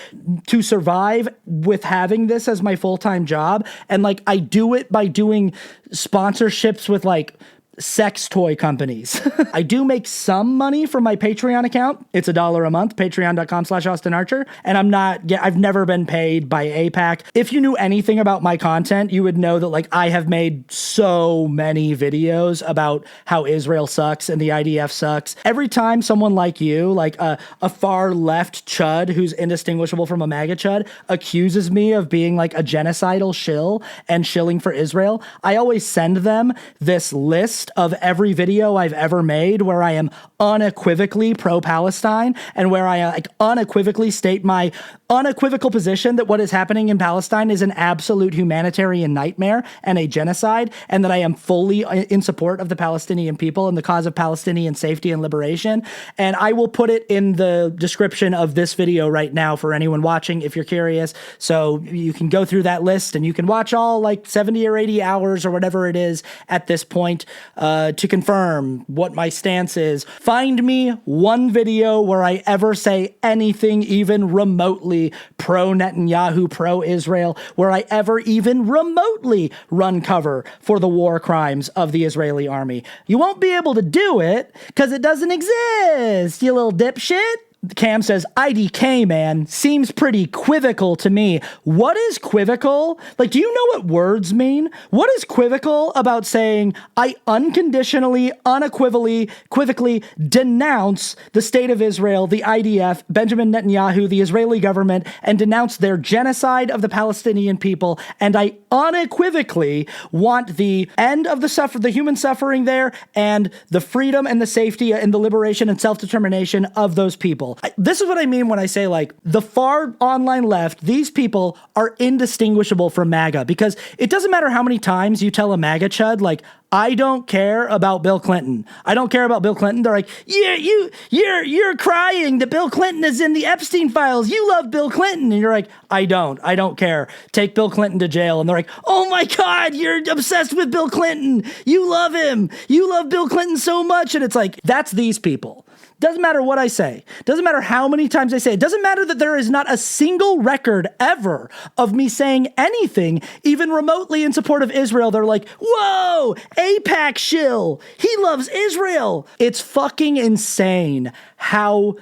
to survive with having this as my full-time job. And like, I do it by doing sponsorships with like sex toy companies. I do make some money from my Patreon account. It's $1 a month, patreon.com/AustinArcher. And I've never been paid by APAC. If you knew anything about my content, you would know that like I have made so many videos about how Israel sucks and the IDF sucks. Every time someone like you, like a far left chud who's indistinguishable from a MAGA chud, accuses me of being like a genocidal shill and shilling for Israel, I always send them this list of every video I've ever made where I am unequivocally pro-Palestine and where I like unequivocally state my unequivocal position that what is happening in Palestine is an absolute humanitarian nightmare and a genocide, and that I am fully in support of the Palestinian people and the cause of Palestinian safety and liberation. And I will put it in the description of this video right now for anyone watching if you're curious. So you can go through that list and you can watch all like 70 or 80 hours or whatever it is at this point to confirm what my stance is. Find me one video where I ever say anything even remotely pro-Netanyahu, pro-Israel, where I ever even remotely run cover for the war crimes of the Israeli army. You won't be able to do it because it doesn't exist, you little dipshit. Cam says, IDK, man, seems pretty quizzical to me. What is quizzical? Like, do you know what words mean? What is quizzical about saying, I unconditionally, unequivocally denounce the state of Israel, the IDF, Benjamin Netanyahu, the Israeli government, and denounce their genocide of the Palestinian people, and I unequivocally want the end of the human suffering there, and the freedom and the safety and the liberation and self-determination of those people. This is what I mean when I say, like, the far online left, these people are indistinguishable from MAGA, because it doesn't matter how many times you tell a MAGA chud, like, I don't care about Bill Clinton. I don't care about Bill Clinton. They're like, you're crying that Bill Clinton is in the Epstein files. You love Bill Clinton. And you're like, I don't care. Take Bill Clinton to jail. And they're like, oh my God, you're obsessed with Bill Clinton. You love him. You love Bill Clinton so much. And it's like, that's these people. Doesn't matter what I say. Doesn't matter how many times I say it. Doesn't matter that there is not a single record ever of me saying anything, even remotely in support of Israel. They're like, whoa, APAC shill. He loves Israel. It's fucking insane how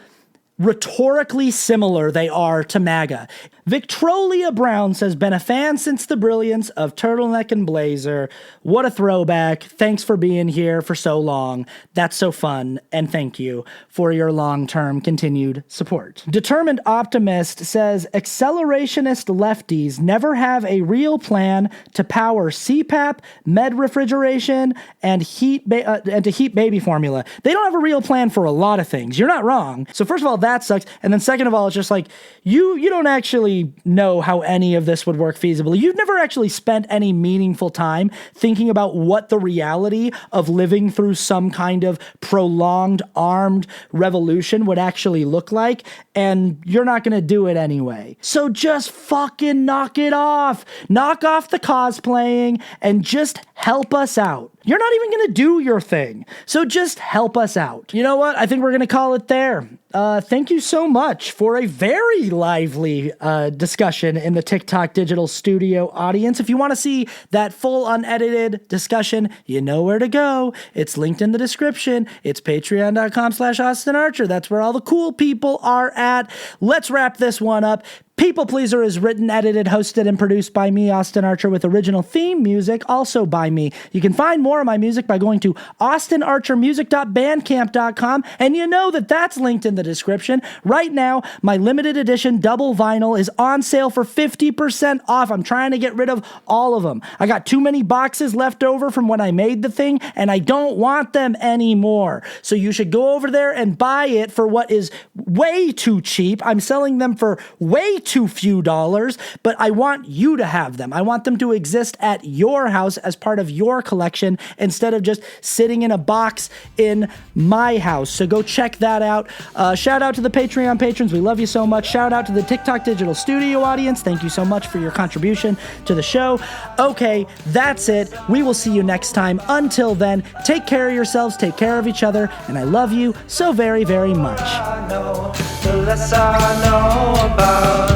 rhetorically similar they are to MAGA. Victrolia Brown says, been a fan since the brilliance of Turtleneck and Blazer. What a throwback. Thanks for being here for so long. That's so fun. And thank you for your long-term continued support. Determined Optimist says, accelerationist lefties never have a real plan to power CPAP, med refrigeration, and to heat baby formula. They don't have a real plan for a lot of things. You're not wrong. So first of all, that sucks. And then second of all, it's just like, you don't actually know how any of this would work feasibly. You've never actually spent any meaningful time thinking about what the reality of living through some kind of prolonged armed revolution would actually look like, and you're not going to do it anyway. So just fucking knock it off. Knock off the cosplaying and just help us out. You're not even going to do your thing. So just help us out. You know what? I think we're going to call it there. Thank you so much for a very lively discussion in the TikTok Digital Studio audience. If you want to see that full unedited discussion, you know where to go. It's linked in the description. It's patreon.com/Austin Archer. That's where all the cool people are at. Let's wrap this one up. People Pleaser is written, edited, hosted, and produced by me, Austin Archer, with original theme music also by me. You can find more of my music by going to austinarchermusic.bandcamp.com, and you know that that's linked in the description. Right now, my limited edition double vinyl is on sale for 50% off. I'm trying to get rid of all of them. I got too many boxes left over from when I made the thing, and I don't want them anymore. So you should go over there and buy it for what is way too cheap. I'm selling them for way too few dollars, but I want you to have them. I want them to exist at your house as part of your collection instead of just sitting in a box in my house. So go check that out. Shout out to the Patreon patrons. We love you so much. Shout out to the TikTok Digital Studio audience. Thank you so much for your contribution to the show. Okay, that's it. We will see you next time. Until then, take care of yourselves, take care of each other, and I love you so very, very much. The less I know about